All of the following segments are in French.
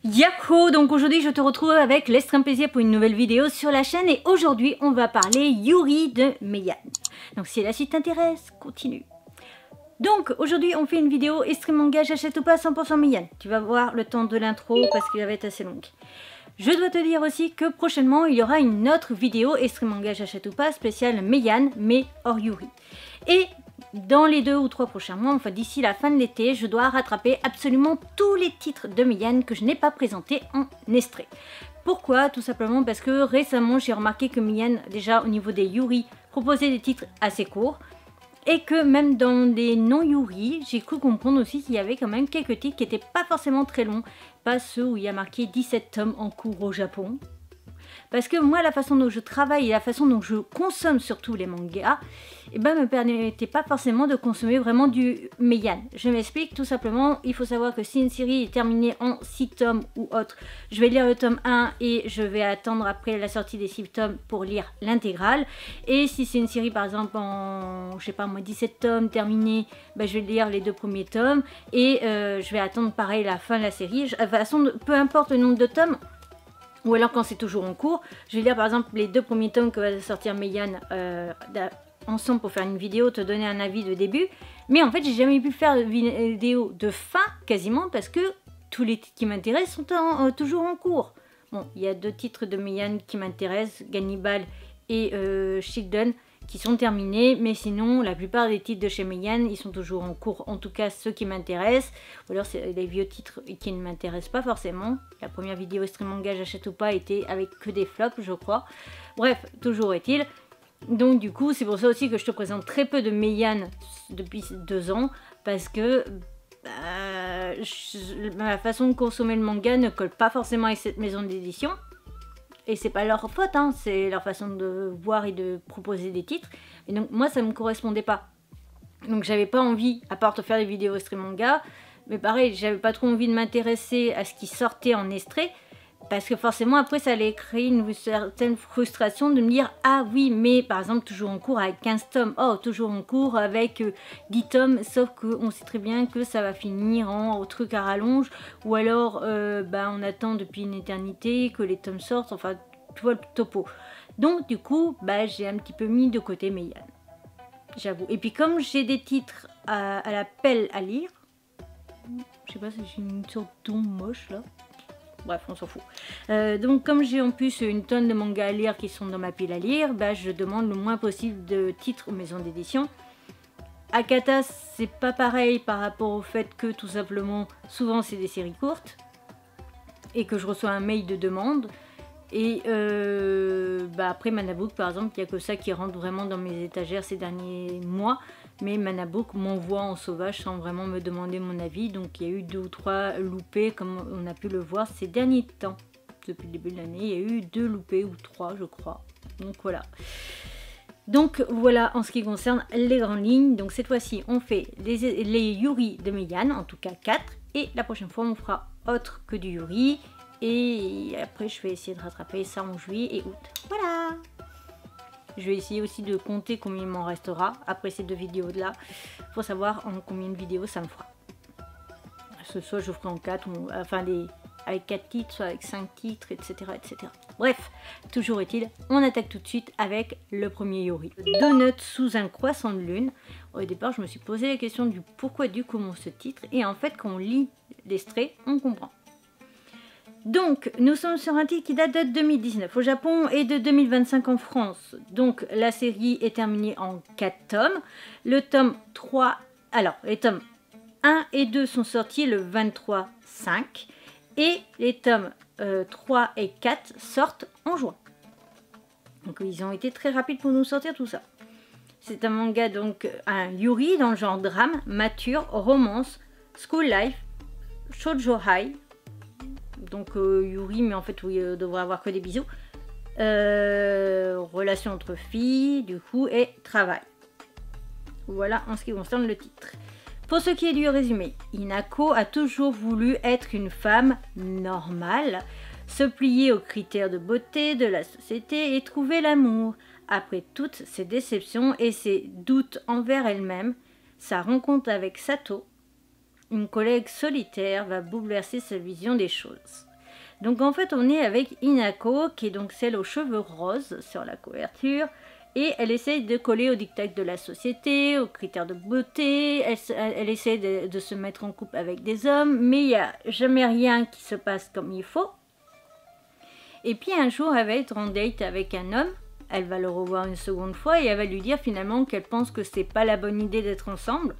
Yahoo! Donc aujourd'hui je te retrouve avec l'extrême plaisir pour une nouvelle vidéo sur la chaîne et aujourd'hui on va parler Yuri de Meian. Donc si la suite t'intéresse, continue. Donc aujourd'hui on fait une vidéo Extreme Manga, j'achète ou pas 100% Meian. Tu vas voir le temps de l'intro parce qu'il va être assez long. Je dois te dire aussi que prochainement il y aura une autre vidéo Extreme Manga, j'achète ou pas spéciale Meian mais hors Yuri. Et dans les 2 ou 3 prochains mois, enfin d'ici la fin de l'été, je dois rattraper absolument tous les titres de Meian que je n'ai pas présentés en extrait. Pourquoi? Tout simplement parce que récemment j'ai remarqué que Meian, déjà au niveau des Yuri, proposait des titres assez courts. Et que même dans les non-Yuri, j'ai cru comprendre aussi qu'il y avait quand même quelques titres qui n'étaient pas forcément très longs. Pas ceux où il y a marqué 17 tomes en cours au Japon. Parce que moi, la façon dont je travaille et la façon dont je consomme surtout les mangas, me permettait pas forcément de consommer vraiment du Meian. Je m'explique, tout simplement, il faut savoir que si une série est terminée en 6 tomes ou autre, je vais lire le tome 1 et je vais attendre après la sortie des 6 tomes pour lire l'intégrale. Et si c'est une série par exemple en, je sais pas moi, 17 tomes terminée, je vais lire les 2 premiers tomes et je vais attendre pareil la fin de la série. De toute façon, peu importe le nombre de tomes, ou alors quand c'est toujours en cours, je vais lire par exemple les 2 premiers tomes que va sortir Meian ensemble pour faire une vidéo, te donner un avis de début. Mais en fait j'ai jamais pu faire une vidéo de fin quasiment parce que tous les titres qui m'intéressent sont toujours en cours. Bon, il y a 2 titres de Meian qui m'intéressent, Gannibal et Shildon, qui sont terminés, mais sinon la plupart des titres de chez Meian ils sont toujours en cours, en tout cas ceux qui m'intéressent, ou alors c'est des vieux titres qui ne m'intéressent pas forcément. La première vidéo Extreme Manga j'achète ou pas était avec que des flops je crois. Bref, toujours est-il. Donc du coup c'est pour ça aussi que je te présente très peu de Meian depuis 2 ans, parce que ma façon de consommer le manga ne colle pas forcément avec cette maison d'édition. Et c'est pas leur faute, hein, c'est leur façon de voir et de proposer des titres. Et donc moi ça me correspondait pas. Donc j'avais pas envie, à part de faire des vidéos Extreme Manga, mais pareil, j'avais pas trop envie de m'intéresser à ce qui sortait en extrait. Parce que forcément après ça allait créer une certaine frustration de me dire ah oui mais par exemple toujours en cours avec 15 tomes, oh toujours en cours avec 10 tomes, sauf qu'on sait très bien que ça va finir en truc à rallonge, ou alors on attend depuis une éternité que les tomes sortent, enfin tu vois le topo. Donc du coup j'ai un petit peu mis de côté Meian, j'avoue. Et puis comme j'ai des titres à la pelle à lire, je sais pas si j'ai une sorte d'ombre moche là. Bref, on s'en fout. Donc comme j'ai en plus une tonne de mangas à lire qui sont dans ma pile à lire, je demande le moins possible de titres aux maisons d'édition. Akata, c'est pas pareil par rapport au fait que tout simplement, souvent c'est des séries courtes et que je reçois un mail de demande. Et après Manabook par exemple, il n'y a que ça qui rentre vraiment dans mes étagères ces derniers mois. Mais Manabook m'envoie en sauvage sans vraiment me demander mon avis. Donc il y a eu 2 ou 3 loupés comme on a pu le voir ces derniers temps. Depuis le début de l'année, il y a eu 2 loupés ou 3 je crois. Donc voilà. Donc voilà en ce qui concerne les grandes lignes. Donc cette fois-ci on fait les Yuri de Meian, en tout cas 4. Et la prochaine fois on fera autre que du Yuri. Et après je vais essayer de rattraper ça en juillet et août. Voilà. Je vais essayer aussi de compter combien il m'en restera après ces 2 vidéos là, pour savoir en combien de vidéos ça me fera. Soit je ferai en 4, ou, enfin avec 4 titres, soit avec 5 titres, etc., etc. Bref, toujours est-il, on attaque tout de suite avec le premier Yuri. Donut sous un croissant de lune. Au départ je me suis posé la question du pourquoi du comment ce titre, et en fait quand on lit l'extrait on comprend. Donc, nous sommes sur un titre qui date de 2019 au Japon et de 2025 en France. Donc, la série est terminée en 4 tomes. Le tome 3, alors, les tomes 1 et 2 sont sortis le 23/5 et les tomes 3 et 4 sortent en juin. Donc, ils ont été très rapides pour nous sortir tout ça. C'est un manga, donc, un Yuri dans le genre drame, mature, romance, school life, shoujo high. Donc Yuri, mais en fait oui, devrait avoir que des bisous. Relation entre filles, du coup, et travail. Voilà en ce qui concerne le titre. Pour ce qui est du résumé, Hinako a toujours voulu être une femme normale, se plier aux critères de beauté de la société et trouver l'amour. Après toutes ses déceptions et ses doutes envers elle-même, sa rencontre avec Sato, une collègue solitaire, va bouleverser sa vision des choses. Donc en fait on est avec Hinako qui est donc celle aux cheveux roses sur la couverture. Et elle essaye de coller aux diktats de la société, aux critères de beauté, elle essaie de se mettre en couple avec des hommes, mais il n'y a jamais rien qui se passe comme il faut. Et puis un jour, elle va être en date avec un homme, elle va le revoir une seconde fois et elle va lui dire finalement qu'elle pense que c'est pas la bonne idée d'être ensemble.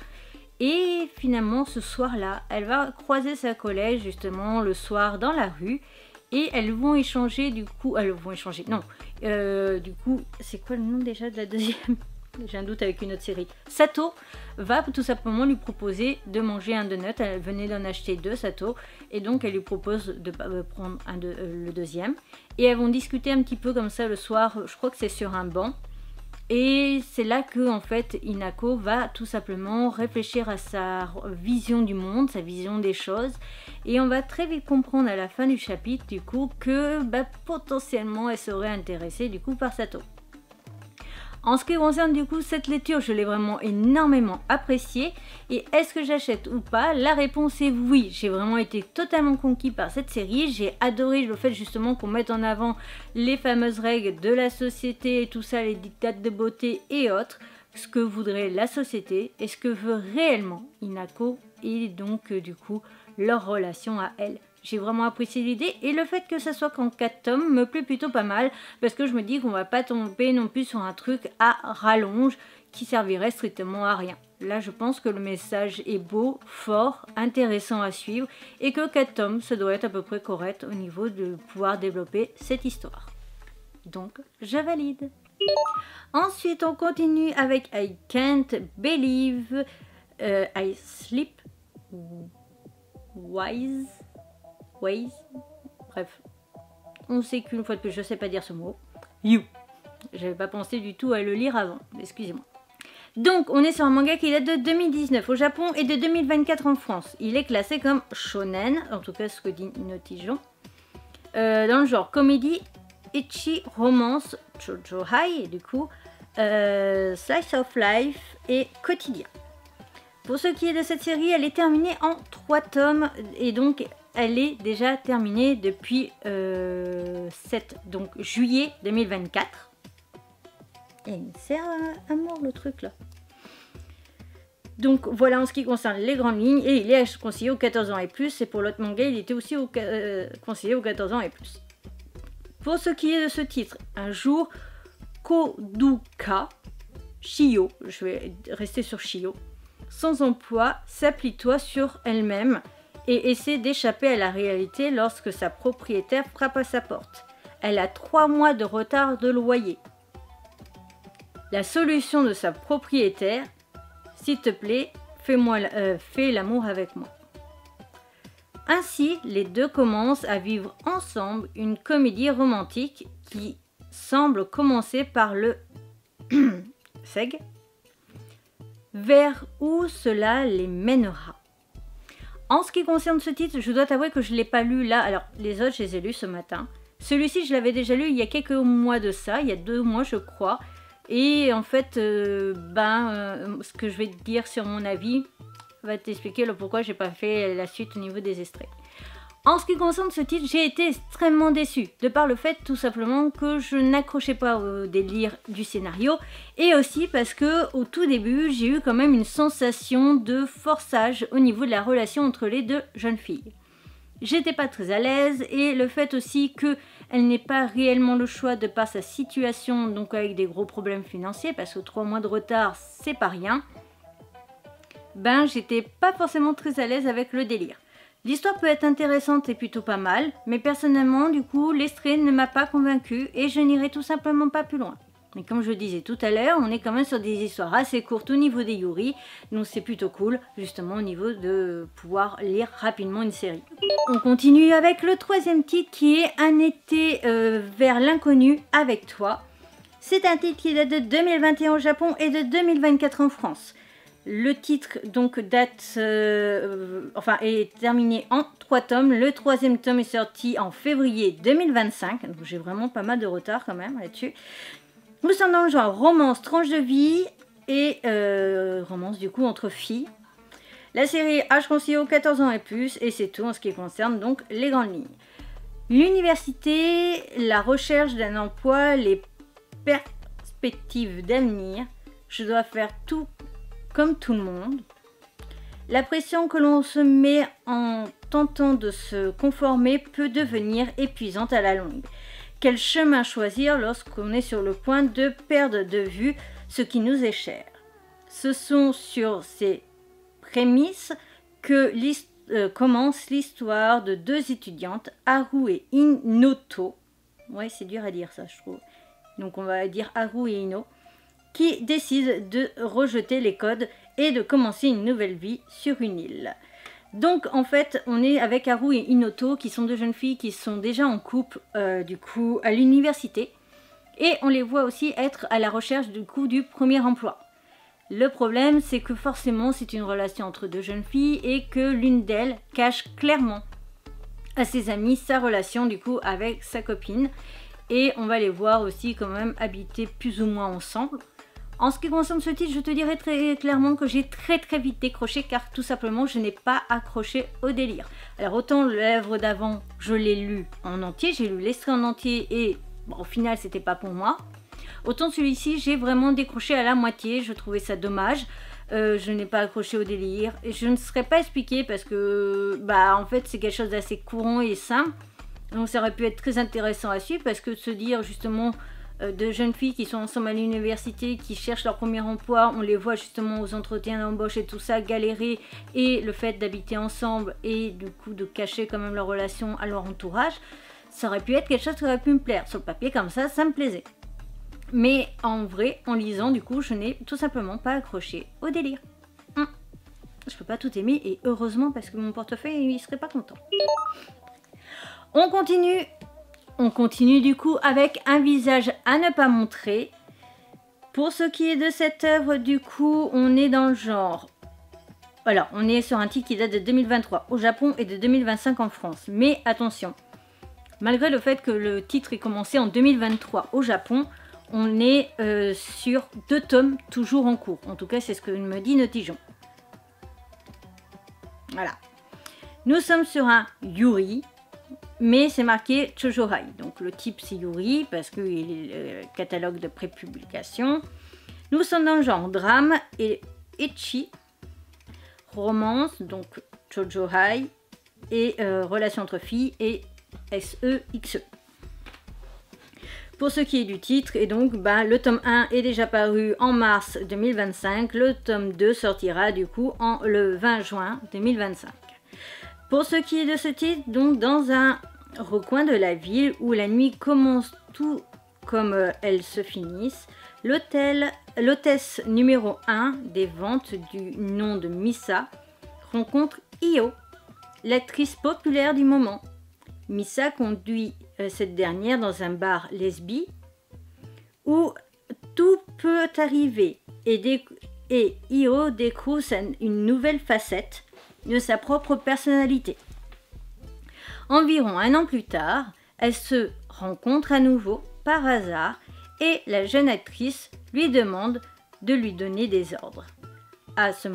Et finalement, ce soir-là, elle va croiser sa collègue justement le soir dans la rue. Et elles vont échanger du coup, du coup, c'est quoi le nom déjà de la deuxième? J'ai un doute avec une autre série. Sato va tout simplement lui proposer de manger un donut, elle venait d'en acheter 2, Sato, et donc elle lui propose de prendre le deuxième. Et elles vont discuter un petit peu comme ça le soir, je crois que c'est sur un banc. Et c'est là que en fait Hinako va tout simplement réfléchir à sa vision du monde, sa vision des choses. Et on va très vite comprendre à la fin du chapitre du coup que potentiellement elle serait intéressée du coup par Sato. En ce qui concerne du coup cette lecture, je l'ai vraiment énormément appréciée. Et est-ce que j'achète ou pas? La réponse est oui. J'ai vraiment été totalement conquis par cette série. J'ai adoré le fait justement qu'on mette en avant les fameuses règles de la société et tout ça, les diktats de beauté et autres. Ce que voudrait la société et ce que veut réellement Hinako et donc du coup leur relation à elle. J'ai vraiment apprécié l'idée et le fait que ça soit qu'en 4 tomes me plaît plutôt pas mal parce que je me dis qu'on va pas tomber non plus sur un truc à rallonge qui servirait strictement à rien. Là je pense que le message est beau, fort, intéressant à suivre et que 4 tomes ça doit être à peu près correct au niveau de pouvoir développer cette histoire. Donc je valide. Ensuite on continue avec I Can't Believe I Sleep Ways, bref, on sait qu'une fois de plus je sais pas dire ce mot. You. J'avais pas pensé du tout à le lire avant, excusez-moi. Donc on est sur un manga qui date de 2019 au Japon et de 2024 en France. Il est classé comme shonen, en tout cas ce que dit Notijon, dans le genre comédie, ecchi, romance, shoujo high, et du coup slice of life et quotidien. Pour ce qui est de cette série, elle est terminée en 3 tomes et donc elle est déjà terminée depuis donc juillet 2024. Et il me sert à mort le truc là. Donc voilà en ce qui concerne les grandes lignes et il est conseillé aux 14 ans et plus et pour l'autre manga il était aussi conseillé aux 14 ans et plus. Pour ce qui est de ce titre, un jour Koduka Shio, je vais rester sur Shio, sans emploi, s'aplie-toi sur elle-même et essaie d'échapper à la réalité lorsque sa propriétaire frappe à sa porte. Elle a 3 mois de retard de loyer. La solution de sa propriétaire, s'il te plaît, fais l'amour avec moi. Ainsi, les deux commencent à vivre ensemble une comédie romantique qui semble commencer par le seg, vers où cela les mènera. En ce qui concerne ce titre, je dois t'avouer que je ne l'ai pas lu là. Alors, les autres, je les ai lus ce matin. Celui-ci, je l'avais déjà lu il y a quelques mois de ça, il y a 2 mois, je crois. Et en fait, ce que je vais te dire sur mon avis va t'expliquer le pourquoi j'ai pas fait la suite au niveau des extraits. En ce qui concerne ce titre, j'ai été extrêmement déçue, de par le fait tout simplement que je n'accrochais pas au délire du scénario, et aussi parce que au tout début, j'ai eu quand même une sensation de forçage au niveau de la relation entre les deux jeunes filles. J'étais pas très à l'aise, et le fait aussi qu'elle n'ait pas réellement le choix de par sa situation, donc avec des gros problèmes financiers, parce que 3 mois de retard, c'est pas rien, j'étais pas forcément très à l'aise avec le délire. L'histoire peut être intéressante et plutôt pas mal, mais personnellement, du coup, l'extrait ne m'a pas convaincue et je n'irai tout simplement pas plus loin. Mais comme je disais tout à l'heure, on est quand même sur des histoires assez courtes au niveau des yuri, donc c'est plutôt cool, justement au niveau de pouvoir lire rapidement une série. On continue avec le 3e titre qui est Un été vers l'inconnu avec toi. C'est un titre qui date de 2021 au Japon et de 2024 en France. Le titre donc est terminé en 3 tomes. Le 3e tome est sorti en février 2025. Donc j'ai vraiment pas mal de retard quand même là-dessus. Nous sommes dans le genre romance, tranche de vie et romance du coup entre filles. La série âge conseillé aux 14 ans et plus et c'est tout en ce qui concerne donc les grandes lignes. L'université, la recherche d'un emploi, les perspectives d'avenir. Je dois faire tout comme tout le monde. La pression que l'on se met en tentant de se conformer peut devenir épuisante à la longue. Quel chemin choisir lorsqu'on est sur le point de perdre de vue ce qui nous est cher? Ce sont sur ces prémices que commence l'histoire de deux étudiantes, Haru et Inoto. Ouais, c'est dur à dire ça, je trouve. Donc on va dire Haru et Ino, qui décident de rejeter les codes et de commencer une nouvelle vie sur une île. Donc en fait, on est avec Haru et Inoto, qui sont deux jeunes filles qui sont déjà en couple du coup à l'université. Et on les voit aussi être à la recherche du coup du premier emploi. Le problème, c'est que forcément, c'est une relation entre deux jeunes filles et que l'une d'elles cache clairement à ses amis sa relation du coup avec sa copine. Et on va les voir aussi quand même habiter plus ou moins ensemble. En ce qui concerne ce titre, je te dirais très clairement que j'ai très vite décroché car tout simplement, je n'ai pas accroché au délire. Alors autant l'œuvre d'avant, je l'ai lu en entier, j'ai lu l'extrait en entier et bon, au final, c'était pas pour moi. Autant celui-ci, j'ai vraiment décroché à la moitié, je trouvais ça dommage. Je n'ai pas accroché au délire. Et je ne serais pas expliqué parce que, en fait, c'est quelque chose d'assez courant et simple. Donc ça aurait pu être très intéressant à suivre parce que de se dire justement de jeunes filles qui sont ensemble à l'université, qui cherchent leur premier emploi, on les voit justement aux entretiens d'embauche et tout ça, galérer, et le fait d'habiter ensemble et du coup de cacher quand même leur relation à leur entourage, ça aurait pu être quelque chose qui aurait pu me plaire. Sur le papier comme ça me plaisait. Mais en vrai, en lisant, du coup, je n'ai tout simplement pas accroché au délire. Je peux pas tout aimer et heureusement parce que mon portefeuille, il serait pas content. On continue du coup avec un visage à ne pas montrer. Pour ce qui est de cette œuvre, du coup, on est dans le genre... Alors, on est sur un titre qui date de 2023 au Japon et de 2025 en France. Mais attention, malgré le fait que le titre ait commencé en 2023 au Japon, on est sur 2 tomes toujours en cours. En tout cas, c'est ce que me dit Notijon. Voilà. Nous sommes sur un Yuri, mais c'est marqué Chojohai. Donc le type c'est Yuri parce qu'il est le catalogue de prépublication. Nous sommes dans le genre drame et ecchi, romance, donc Chojohai, et relation entre filles et SEXE. Pour ce qui est du titre, et donc le tome 1 est déjà paru en mars 2025, le tome 2 sortira du coup le 20 juin 2025. Pour ce qui est de ce titre, donc dans un recoin de la ville où la nuit commence tout comme elle se finisse, l'hôtesse numéro 1 des ventes du nom de Misa rencontre Io, l'actrice populaire du moment. Misa conduit cette dernière dans un bar lesbi où tout peut arriver et Io découvre une nouvelle facette de sa propre personnalité. Environ un an plus tard, elle se rencontre à nouveau par hasard et la jeune actrice lui demande de lui donner des ordres. C'est à ce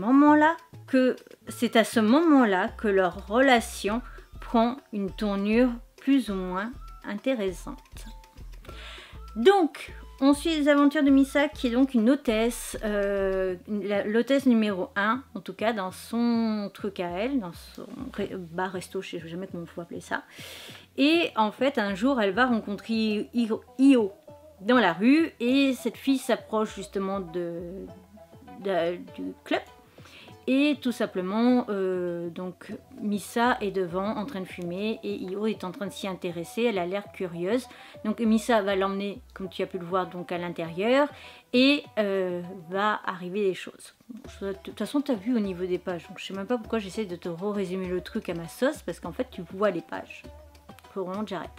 moment-là que leur relation prend une tournure plus ou moins intéressante. Donc, on suit les aventures de Misa qui est donc une hôtesse, l'hôtesse numéro 1, en tout cas dans son truc à elle, dans son bar-resto, je ne sais jamais comment il faut appeler ça. Et en fait, un jour, elle va rencontrer Io dans la rue et cette fille s'approche justement du club. Et tout simplement, donc Misa est devant en train de fumer et Io est en train de s'y intéresser, elle a l'air curieuse. Donc Misa va l'emmener, comme tu as pu le voir, donc à l'intérieur et va arriver des choses. De toute façon, tu as vu au niveau des pages, donc je sais même pas pourquoi j'essaie de te résumer le truc à ma sauce, parce qu'en fait tu vois les pages. Faut vraiment que j'arrête.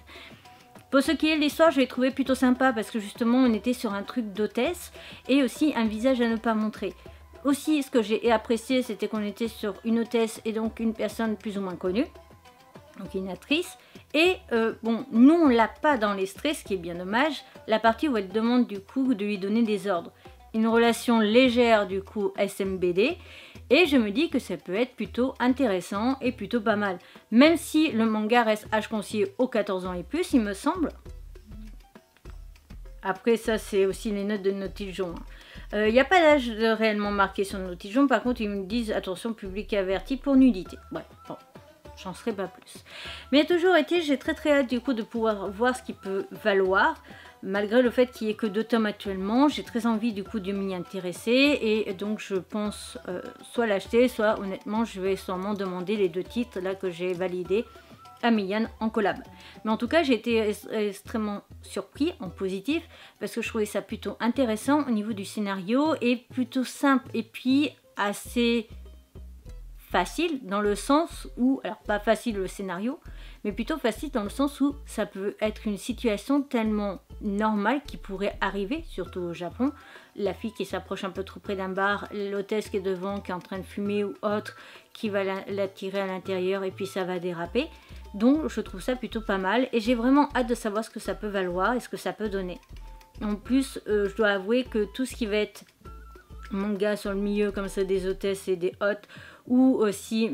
Pour ce qui est de l'histoire, je l'ai trouvé plutôt sympa parce que justement on était sur un truc d'hôtesse et aussi un visage à ne pas montrer. Aussi, ce que j'ai apprécié, c'était qu'on était sur une hôtesse et donc une personne plus ou moins connue, donc une actrice. Et bon, nous, on l'a pas dans l'extrait, ce qui est bien dommage, la partie où elle demande du coup de lui donner des ordres. Une relation légère du coup SMBD Et je me dis que ça peut être plutôt intéressant et plutôt pas mal. Même si le manga reste âge conseillé aux 14 ans et plus, il me semble. Après ça, c'est aussi les notes de Notijon. Il n'y a pas d'âge réellement marqué sur Notijon. Par contre, ils me disent attention, public averti pour nudité. Ouais, bon, j'en serai pas plus. Mais toujours été, j'ai très hâte du coup de pouvoir voir ce qu'il peut valoir. Malgré le fait qu'il n'y ait que 2 tomes actuellement, j'ai très envie du coup de m'y intéresser. Et donc je pense soit l'acheter, soit honnêtement, je vais sûrement demander les 2 titres là que j'ai validés à Mian en collab. Mais en tout cas, j'ai été extrêmement surpris en positif parce que je trouvais ça plutôt intéressant au niveau du scénario et plutôt simple et puis assez facile dans le sens où, alors pas facile le scénario, mais plutôt facile dans le sens où ça peut être une situation tellement normale qui pourrait arriver, surtout au Japon. La fille qui s'approche un peu trop près d'un bar, l'hôtesse qui est devant, qui est en train de fumer ou autre, qui va l'attirer à l'intérieur et puis ça va déraper. Donc je trouve ça plutôt pas mal et j'ai vraiment hâte de savoir ce que ça peut valoir et ce que ça peut donner. En plus, je dois avouer que tout ce qui va être manga sur le milieu comme ça des hôtesses et des hôtes ou aussi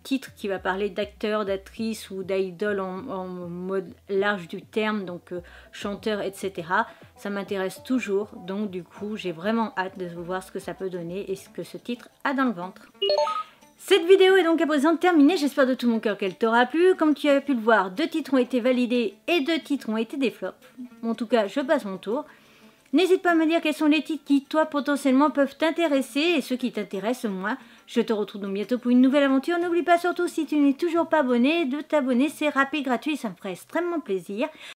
titre qui va parler d'acteurs, d'actrices ou d'idoles en mode large du terme, donc chanteurs, etc. Ça m'intéresse toujours, donc du coup j'ai vraiment hâte de voir ce que ça peut donner et ce que ce titre a dans le ventre. Cette vidéo est donc à présent terminée, j'espère de tout mon cœur qu'elle t'aura plu. Comme tu as pu le voir, 2 titres ont été validés et 2 titres ont été des flops. En tout cas, je passe mon tour. N'hésite pas à me dire quels sont les titres qui, toi, potentiellement peuvent t'intéresser et ceux qui t'intéressent moins. Je te retrouve donc bientôt pour une nouvelle aventure. N'oublie pas surtout, si tu n'es toujours pas abonné, de t'abonner, c'est rapide, gratuit, ça me ferait extrêmement plaisir.